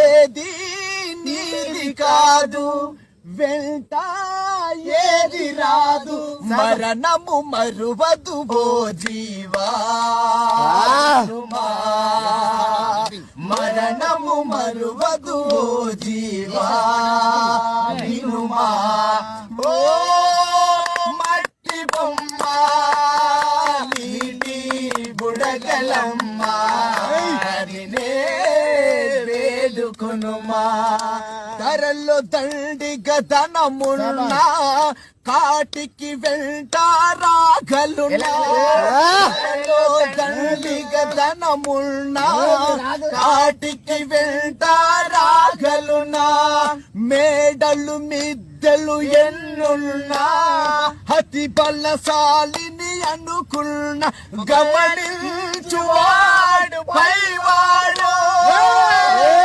ఏది నీది కాదు వెంట ఏది రాదు మరణము మరువదు ఓ జీవా మరణము మరువదు ఓ జీవా వినుమా ఓ మట్టి బొమ్మ నీటి బుడగలమ్మ వేడుకొనుమా ధరల్లో దండిగతనమున్నా కాటికి వెంట రాగలున్నా దండిగతనమున్నా కాటికి వెంట రాగలున్నా మేడలు మిద్దెలు ఎన్నున్నా అతి బలశాలిని అనుకున్న గమనించువాడు పైవాడు